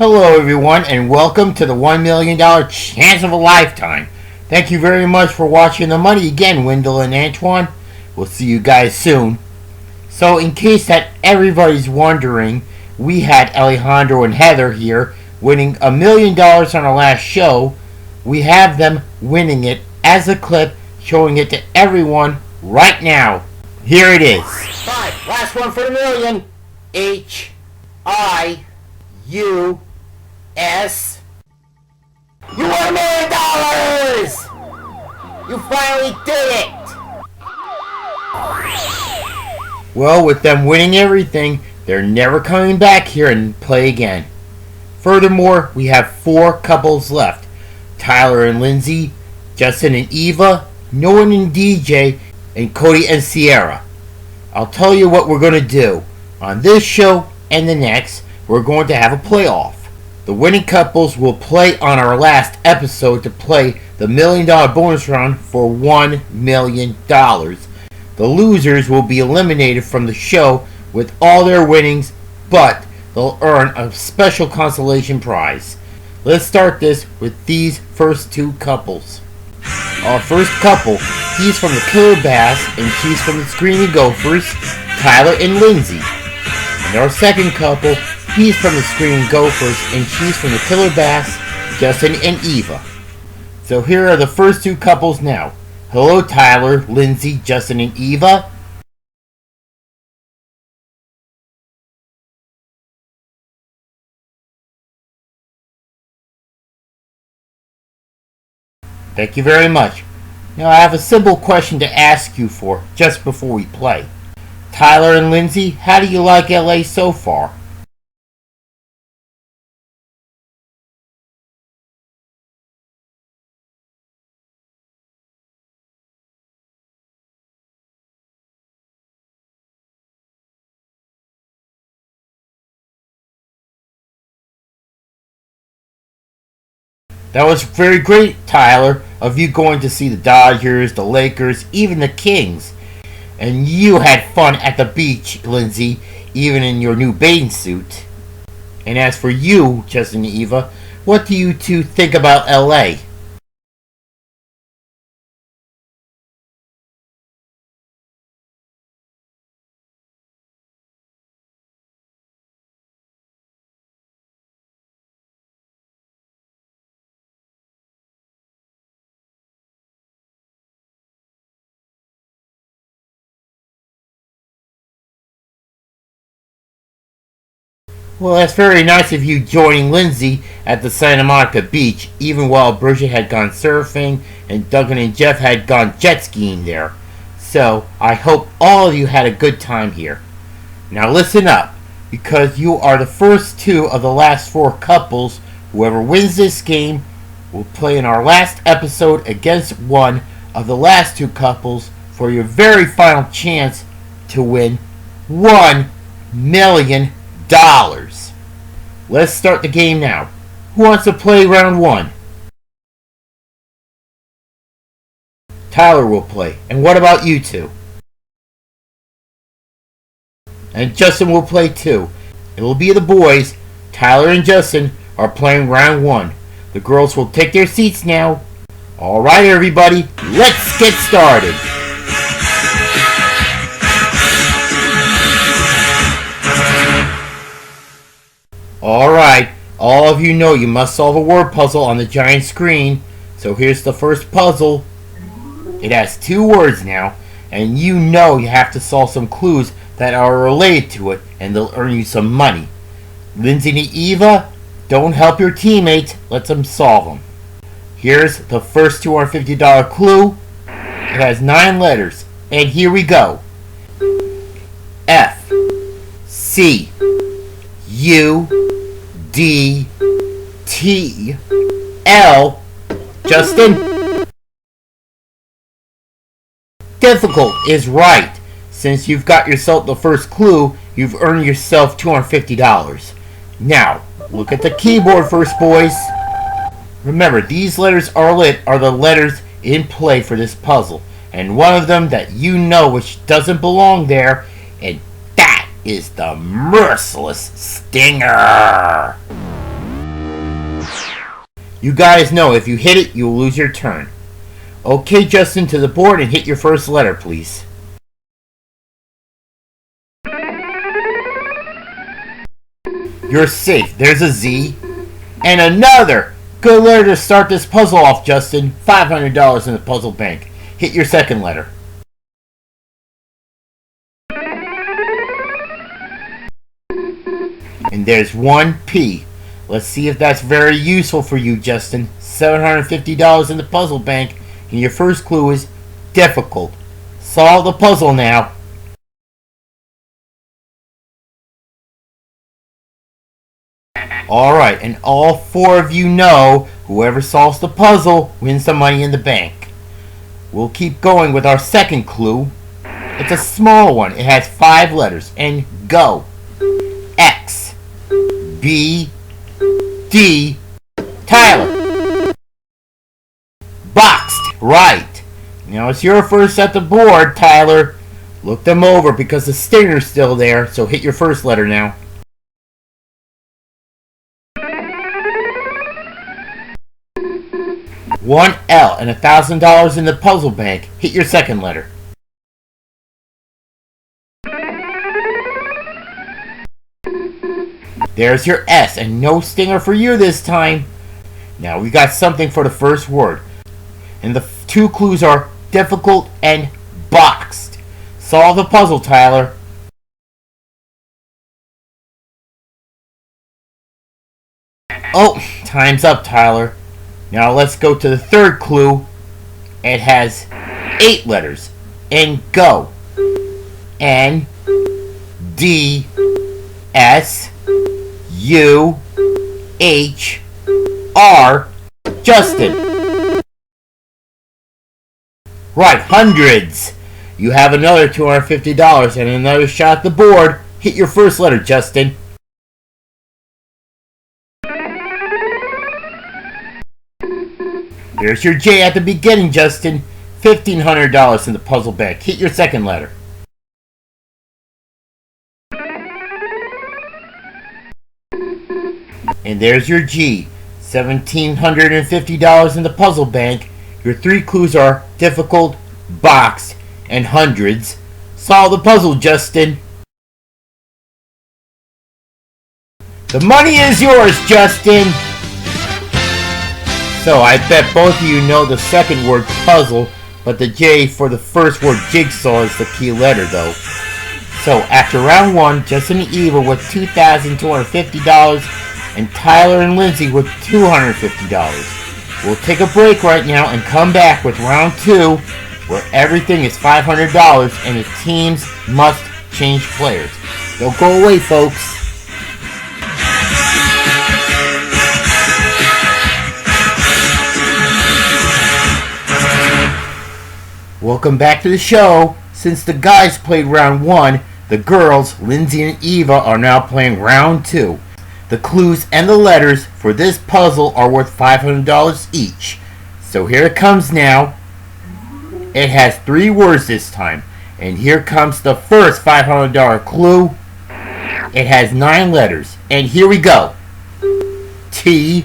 Hello everyone and welcome to the $1 million chance of a lifetime. Thank you very much for watching the money again, Wendell and Antoine. We'll see you guys soon. So in case that everybody's wondering, we had Alejandro and Heather here winning $1 million on our last show. We have them winning it as a clip, showing it to everyone right now. Here it is. 5, last one for the million. H-I-U-S. You won $1 million! You finally did it! Well, with them winning everything, they're never coming back here and play again. Furthermore, we have 4 couples left. Tyler and Lindsay, Justin and Eva, Noah and DJ, and Cody and Sierra. I'll tell you what we're going to do. On this show and the next, we're going to have a playoff. The winning couples will play on our last episode to play the $1 million bonus round for $1 million. The losers will be eliminated from the show with all their winnings, but they'll earn a special consolation prize. Let's start this with these first 2 couples. Our first couple, he's from the Killer Bass and she's from the Screaming Gophers, Tyler and Lindsay. And our second couple, he's from the Screaming Gophers and she's from the Killer Bass, Justin and Eva. So here are the first 2 couples now. Hello Tyler, Lindsay, Justin and Eva. Thank you very much. Now I have a simple question to ask you for just before we play. Tyler and Lindsay, how do you like LA so far? That was very great, Tyler, of you going to see the Dodgers, the Lakers, even the Kings. And you had fun at the beach, Lindsay, even in your new bathing suit. And as for you, Justin and Eva, what do you two think about LA? Well, that's very nice of you joining Lindsay at the Santa Monica beach, even while Bridget had gone surfing and Duncan and Jeff had gone jet skiing there. So, I hope all of you had a good time here. Now listen up, because you are the first 2 of the last 4 couples. Whoever wins this game will play in our last episode against one of the last 2 couples for your very final chance to win $1 million. Let's start the game now. Who wants to play round 1? Tyler will play. And what about you 2? And Justin will play too. It will be the boys. Tyler and Justin are playing round 1. The girls will take their seats now. Alright everybody, let's get started. Alright, all of you know you must solve a word puzzle on the giant screen. So here's the first puzzle. It has 2 words now, and you know you have to solve some clues that are related to it, and they'll earn you some money. Lindsay and Eva, don't help your teammates, let them solve them. Here's the first $250 clue. It has 9 letters, and here we go. F C U D T L. Justin? Difficult is right. Since you've got yourself the first clue, you've earned yourself $250. Now, look at the keyboard first, boys. Remember, these letters are the letters in play for this puzzle. And one of them that you know which doesn't belong there, and that is the merciless stinger. You guys know if you hit it, you'll lose your turn. Okay, Justin, to the board and hit your first letter, please. You're safe. There's a Z. And another good letter to start this puzzle off, Justin. $500 in the puzzle bank. Hit your second letter. And there's one P. Let's see if that's very useful for you, Justin. $750 in the puzzle bank. And your first clue is difficult. Solve the puzzle now. Alright, and all four of you know whoever solves the puzzle wins the money in the bank. We'll keep going with our second clue. It's a small one. It has 5 letters. And go. X. B. D. Tyler. Boxed. Right. Now it's your first at the board, Tyler. Look them over because the stinger's still there, so hit your first letter now. One L and $1,000 in the puzzle bank. Hit your second letter. There's your S and no stinger for you this time. Now we got something for the first word. And the 2 clues are difficult and boxed. Solve the puzzle, Tyler. Oh, time's up, Tyler. Now let's go to the third clue. It has 8 letters. And go. N. D. S. U. H. R. Justin. Right, hundreds. You have another $250 and another shot at the board. Hit your first letter, Justin. There's your J at the beginning, Justin. $1,500 in the puzzle bank. Hit your second letter. And there's your G. $1,750 in the puzzle bank. Your 3 clues are difficult, boxed, and hundreds. Solve the puzzle, Justin. The money is yours, Justin. So I bet both of you know the second word puzzle, but the J for the first word jigsaw is the key letter though. So after round 1, Justin and Eva with $2,250 and Tyler and Lindsay with $250. We'll take a break right now and come back with round 2 where everything is $500 and the teams must change players. Don't go away, folks. Welcome back to the show. Since the guys played round 1, the girls, Lindsay and Eva, are now playing round 2. The clues and the letters for this puzzle are worth $500 each. So here it comes now. It has 3 words this time. And here comes the first $500 clue. It has 9 letters. And here we go. T,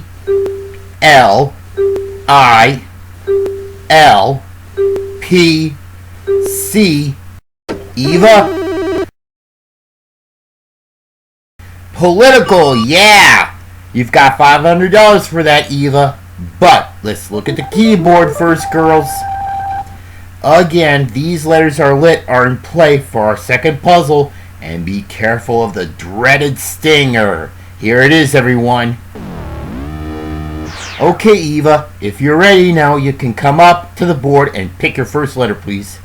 L, I, L, P, C, Eva. Political, yeah! You've got $500 for that, Eva. But let's look at the keyboard first, girls. Again, these letters are in play for our second puzzle. And be careful of the dreaded stinger. Here it is, everyone. Okay, Eva, if you're ready now, you can come up to the board and pick your first letter, please.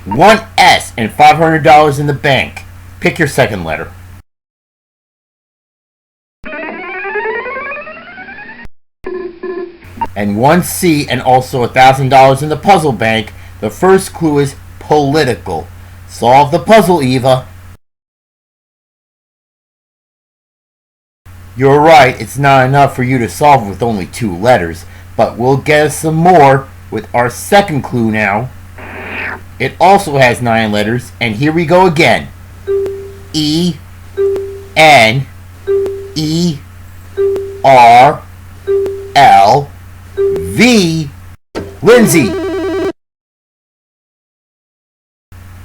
One S and $500 in the bank. Pick your second letter. And one C and also $1,000 in the puzzle bank. The first clue is political. Solve the puzzle, Eva. You're right, it's not enough for you to solve with only 2 letters, but we'll get us some more with our second clue now. It also has 9 letters, and here we go again. E, N E R L V. Lindsay.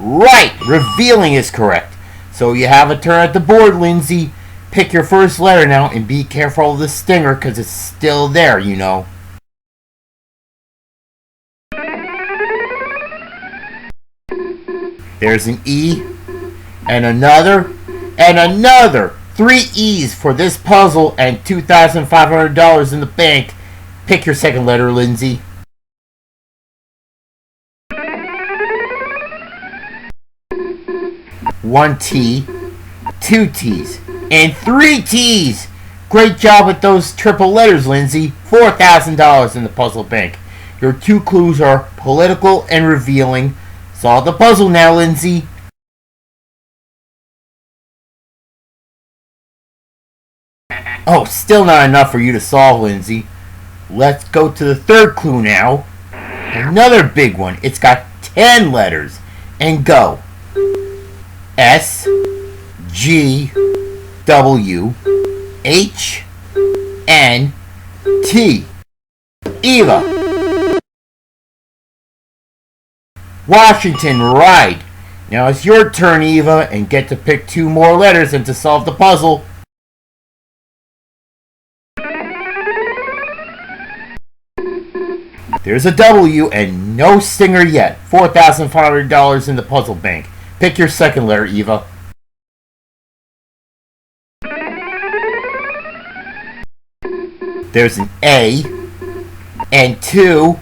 Right, revealing is correct. So you have a turn at the board, Lindsay. Pick your first letter now and be careful of the stinger because it's still there, you know. There's an E and another and another. 3 E's for this puzzle and $2,500 in the bank. Pick your second letter, Lindsay. One T, 2 T's, and 3 T's. Great job with those triple letters, Lindsay. $4,000 in the puzzle bank. Your 2 clues are political and revealing. Solve the puzzle now, Lindsay. Oh, still not enough for you to solve, Lindsay. Let's go to the third clue now. Another big one. It's got 10 letters. And go. S G W H N T. Eva. Washington, right. Now it's your turn, Eva, and get to pick 2 more letters and to solve the puzzle. There's a W and no stinger yet. $4,500 in the puzzle bank. Pick your second letter, Eva. There's an A and 2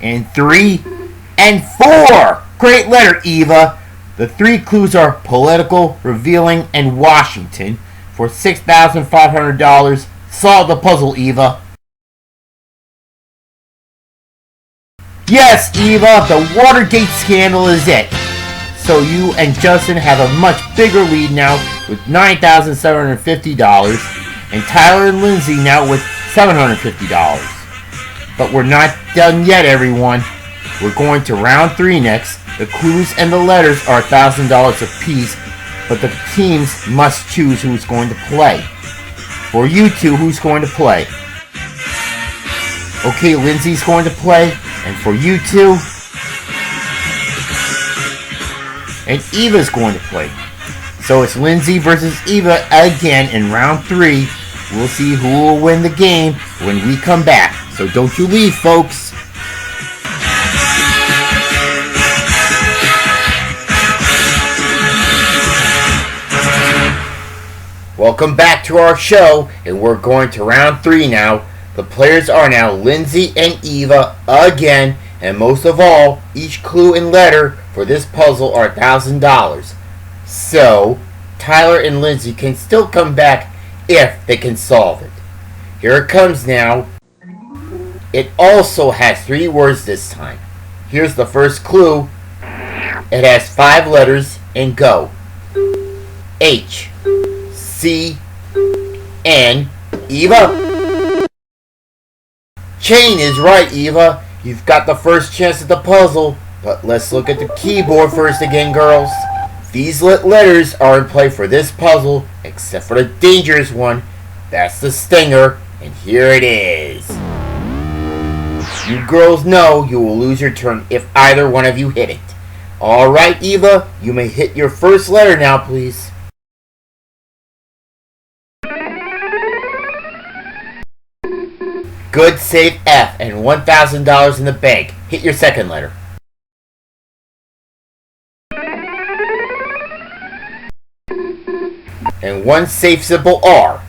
and 3 and 4. Great letter, Eva. The 3 clues are political, revealing, and Washington. For $6,500, solve the puzzle, Eva. Yes, Eva, the Watergate scandal is it. So you and Justin have a much bigger lead now with $9,750, and Tyler and Lindsay now with $750. But we're not done yet, everyone. We're going to round 3 next. The clues and the letters are $1,000 apiece, but the teams must choose who's going to play. For you 2, who's going to play? Okay, Lindsay's going to play, and for you 2, and Eva's going to play. So it's Lindsay versus Eva again in round 3. We'll see who will win the game when we come back. So don't you leave, folks. Welcome back to our show, and we're going to round 3 now. The players are now Lindsay and Eva again, and most of all, each clue and letter for this puzzle are $1,000. So, Tyler and Lindsay can still come back if they can solve it. Here it comes now. It also has 3 words this time. Here's the first clue. It has 5 letters and go. H C N. Eva? Chain is right, Eva. You've got the first chance at the puzzle. But let's look at the keyboard first again, girls. These letters are in play for this puzzle, except for the dangerous one. That's the stinger, and here it is. You girls know you will lose your turn if either one of you hit it. Alright, Eva, you may hit your first letter now, please. Good, safe F, and $1,000 in the bank. Hit your second letter. And one safe, simple R.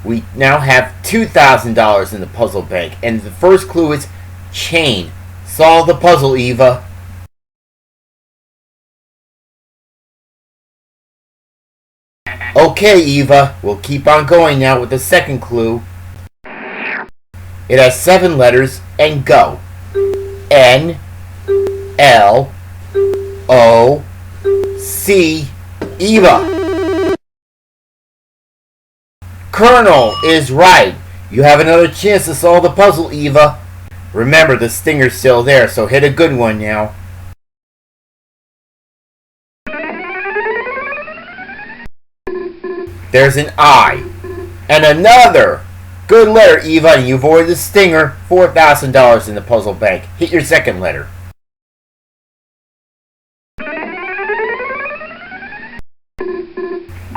We now have $2,000 in the puzzle bank, and the first clue is chain. Solve the puzzle, Eva. Okay, Eva, we'll keep on going now with the second clue. It has 7 letters and go. N L O C. Eva. Colonel is right. You have another chance to solve the puzzle, Eva. Remember, the stinger's still there, so hit a good one now. There's an I. And another. Good letter, Eva, and you avoided the stinger. $4,000 in the puzzle bank. Hit your second letter.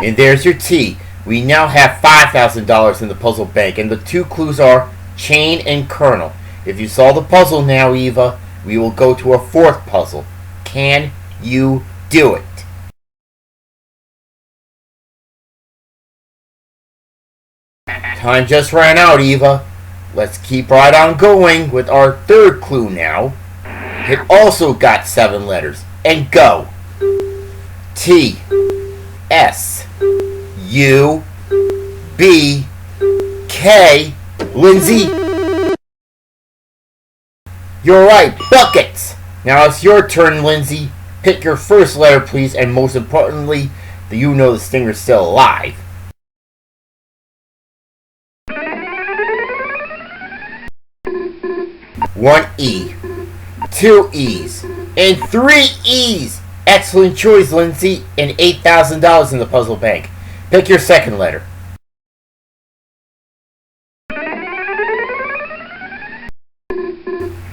And there's your T. We now have $5,000 in the puzzle bank, and the two clues are chain and kernel. If you solve the puzzle now, Eva, we will go to a fourth puzzle. Can you do it? Time just ran out, Eva. Let's keep right on going with our third clue now. It also got 7 letters. And go. T S U B K. Lindsay. You're right, buckets. Now it's your turn, Lindsay. Pick your first letter, please, and most importantly, that you know the stinger's still alive. One E, 2 E's, and 3 E's. Excellent choice, Lindsay, and $8,000 in the puzzle bank. Pick your second letter.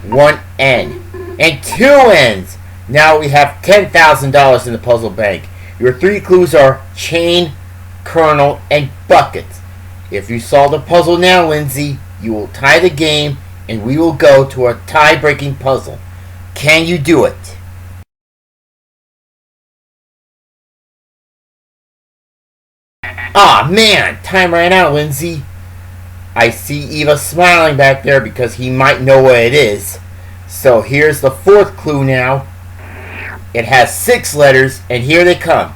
One N, and 2 N's. Now we have $10,000 in the puzzle bank. Your 3 clues are chain, kernel, and buckets. If you solve the puzzle now, Lindsay, you will tie the game, and we will go to a tie-breaking puzzle. Can you do it? Aw, man, time ran out, Lindsay. I see Eva smiling back there because he might know what it is. So here's the fourth clue now. It has 6 letters, and here they come.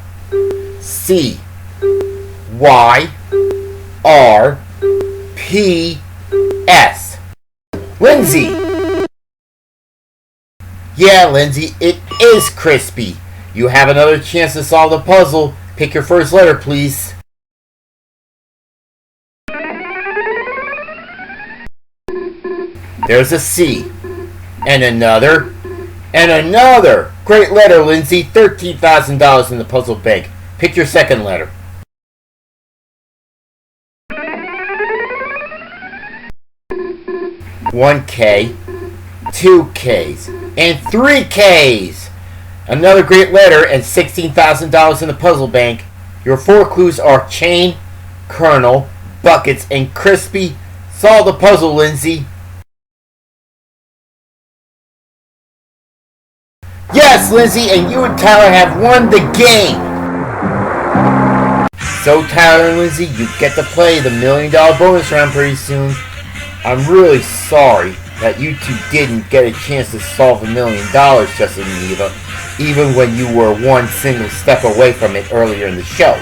C Y R P S. Lindsay! Yeah, Lindsay, it is crispy. You have another chance to solve the puzzle. Pick your first letter, please. There's a C. And another. And another. Great letter, Lindsay. $13,000 in the puzzle bank. Pick your second letter. One K, 2 K's, and 3 K's. Another great letter and $16,000 in the puzzle bank. Your 4 clues are chain, kernel, buckets, and crispy. Solve the puzzle, Lindsay. Yes, Lindsay, and you and Tyler have won the game. So, Tyler and Lindsay, you get to play the $1 million bonus round pretty soon. I'm really sorry that you two didn't get a chance to solve $1 million, Justin and Eva, even when you were one single step away from it earlier in the show.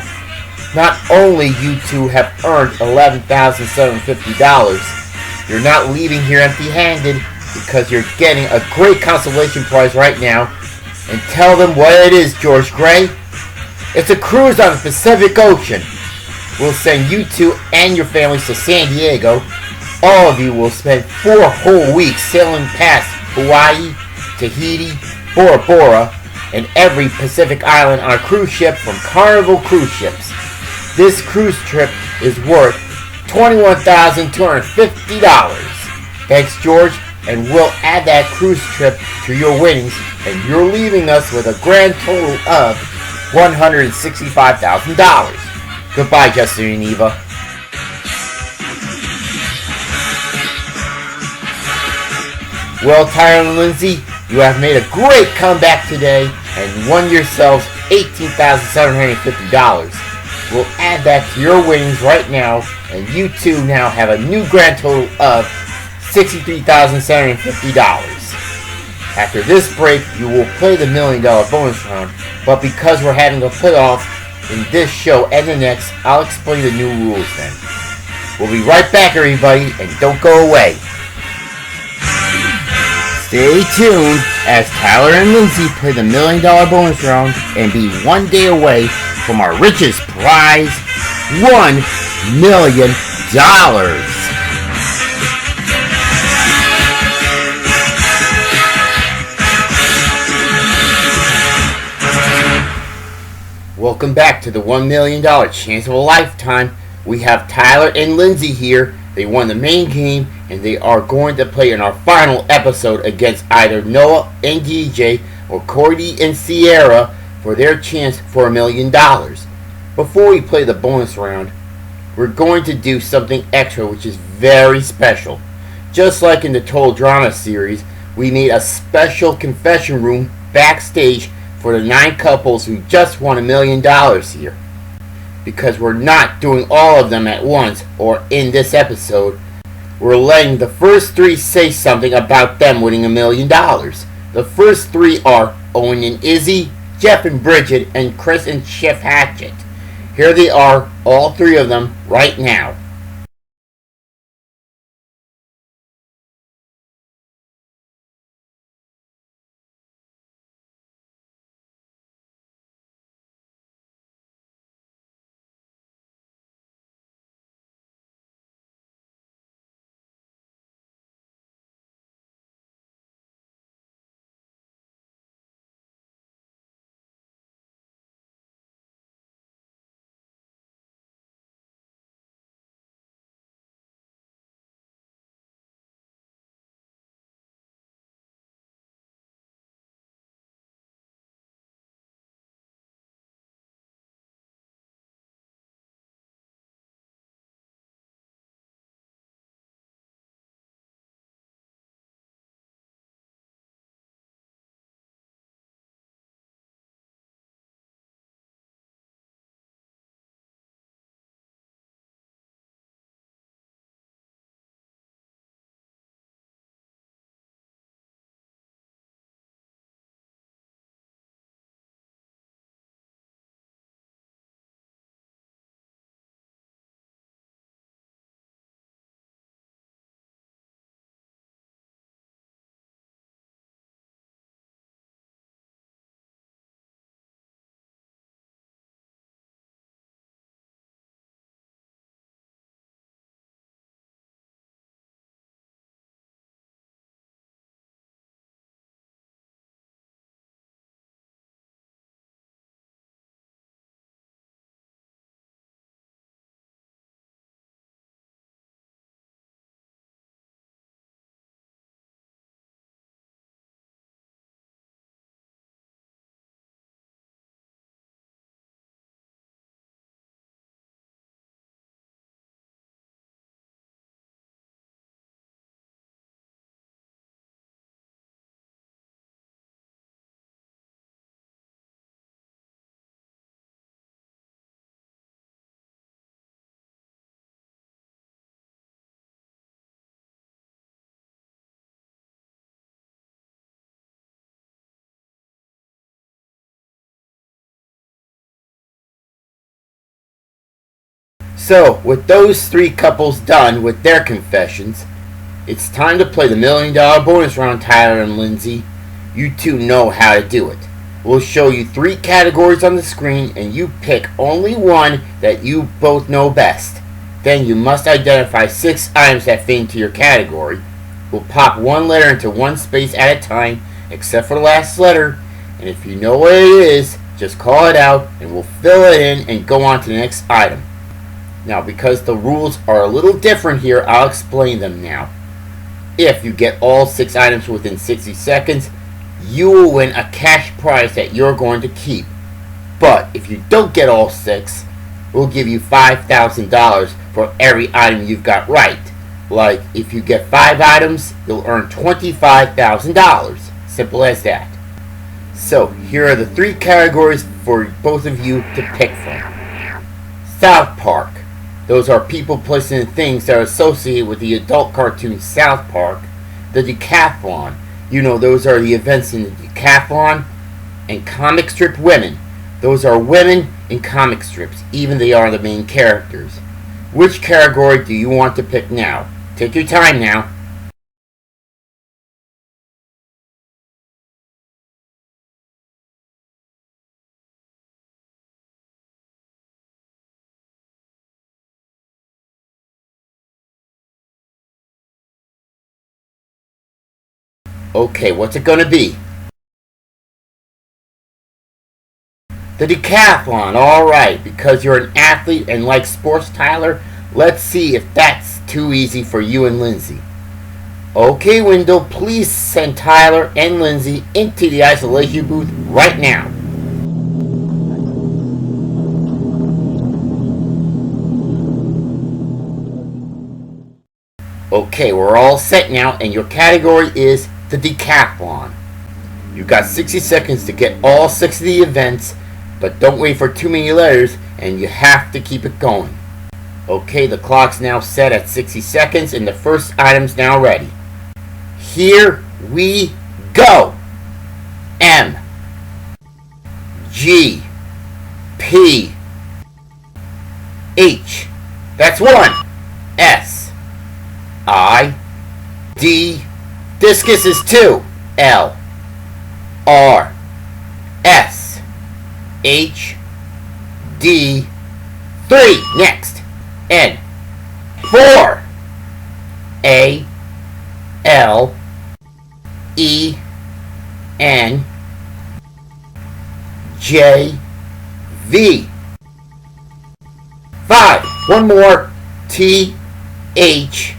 Not only you two have earned $11,750, you're not leaving here empty-handed because you're getting a great consolation prize right now. And tell them what it is, George Gray. It's a cruise on the Pacific Ocean. We'll send you two and your families to San Diego. All of you will spend 4 whole weeks sailing past Hawaii, Tahiti, Bora Bora, and every Pacific island on a cruise ship from Carnival Cruise Ships. This cruise trip is worth $21,250. Thanks, George, and we'll add that cruise trip to your winnings, and you're leaving us with a grand total of $165,000. Goodbye, Justin and Eva. Well, Tyler and Lindsay, you have made a great comeback today and won yourselves $18,750. We'll add that to your winnings right now, and you two now have a new grand total of $63,750. After this break, you will play the $1 million bonus round, but because we're having a playoff in this show and the next, I'll explain the new rules then. We'll be right back, everybody, and don't go away. Stay tuned as Tyler and Lindsay play the $1 million bonus round and be one day away from our richest prize, $1 million. Welcome back to the $1 million chance of a lifetime. We have Tyler and Lindsay here. They won the main game and they are going to play in our final episode against either Noah and DJ or Cody and Sierra for their chance for $1 million. Before we play the bonus round, we're going to do something extra which is very special. Just like in the Total Drama series, we made a special confession room backstage for the 9 couples who just won $1 million here. Because we're not doing all of them at once or in this episode, we're letting the first 3 say something about them winning $1 million. The first 3 are Owen and Izzy, Jeff and Bridget, and Chris and Chef Hatchet. Here they are, all 3 of them, right now. So, with those 3 couples done with their confessions, it's time to play the $1 million bonus round, Tyler and Lindsay. You 2 know how to do it. We'll show you 3 categories on the screen and you pick only one that you both know best. Then you must identify 6 items that fit into your category. We'll pop 1 letter into 1 space at a time, except for the last letter. And if you know what it is, just call it out and we'll fill it in and go on to the next item. Now, because the rules are a little different here, I'll explain them now. If you get all 6 items within 60 seconds, you will win a cash prize that you're going to keep. But if you don't get all 6, we'll give you $5,000 for every item you've got right. Like, if you get 5 items, you'll earn $25,000. Simple as that. So, here are the 3 categories for both of you to pick from. South Park. Those are people, places, and things that are associated with the adult cartoon South Park. The Decathlon. You know, those are the events in the Decathlon. And comic strip women. Those are women in comic strips, even they are the main characters. Which category do you want to pick now? Take your time now. Okay, what's it gonna be? The decathlon, alright. Because you're an athlete and like sports, Tyler, let's see if that's too easy for you and Lindsay. Okay, Wendell, please send Tyler and Lindsay into the isolation booth right now. Okay, we're all set now, and your category is the decathlon. You've got 60 seconds to get all 6 of the events, but don't wait for too many letters, and you have to keep it going. Okay, the clock's now set at 60 seconds, and the first item's now ready. Here we go. M, G, P, H. That's 1. S, I, D. Discus is 2. L, R, S, H, D. 3. Next. N, 4. A, L, E, N, J, V. 5. One more. T, H,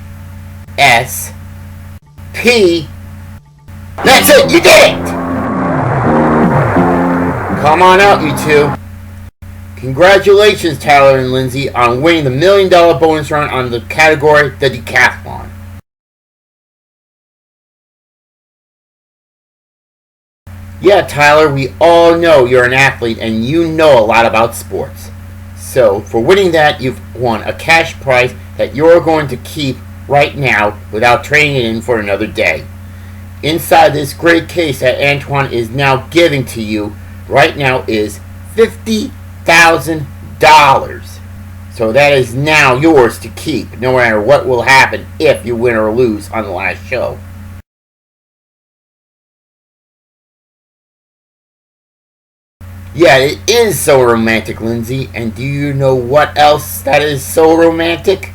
S, P. That's it. You did it. Come on out, you two. Congratulations, Tyler and Lindsay, on winning the $1 million bonus round on the category the decathlon. Yeah, Tyler, we all know you're an athlete and you know a lot about sports. So, for winning that, you've won a cash prize that you're going to keep right now without trading it in for another day. Inside this great case that Antoine is now giving to you right now is $50,000. So that is now yours to keep, no matter what will happen if you win or lose on the last show. Yeah, it is so romantic, Lindsay. And do you know what else that is so romantic?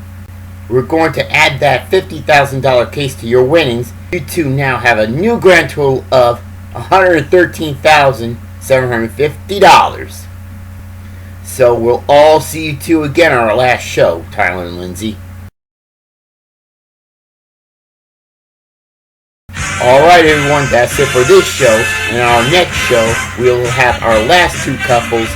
We're going to add that $50,000 case to your winnings. You two now have a new grand total of $113,750. So we'll all see you two again on our last show, Tyler and Lindsay. Alright everyone, that's it for this show. And on our next show, we'll have our last 2 couples,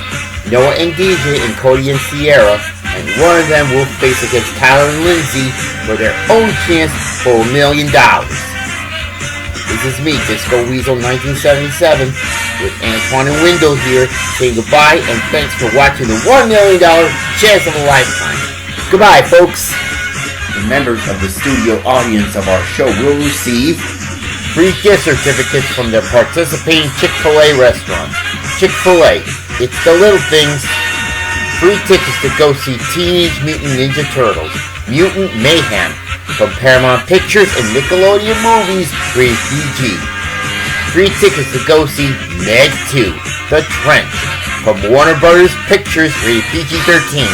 Noah and DJ and Cody and Sierra, and one of them will face against Tyler and Lindsay for their own chance for $1 million. This is me, Disco Weasel 1977, with Antoine and Wendell here, saying goodbye and thanks for watching the $1 million chance of a lifetime. Goodbye, folks. The members of the studio audience of our show will receive free gift certificates from their participating Chick-fil-A restaurants. Chick-fil-A, it's the little things. Free tickets to go see Teenage Mutant Ninja Turtles, Mutant Mayhem, from Paramount Pictures and Nickelodeon Movies, rated PG. Free tickets to go see Meg 2, The Trench, from Warner Brothers Pictures, rated PG-13.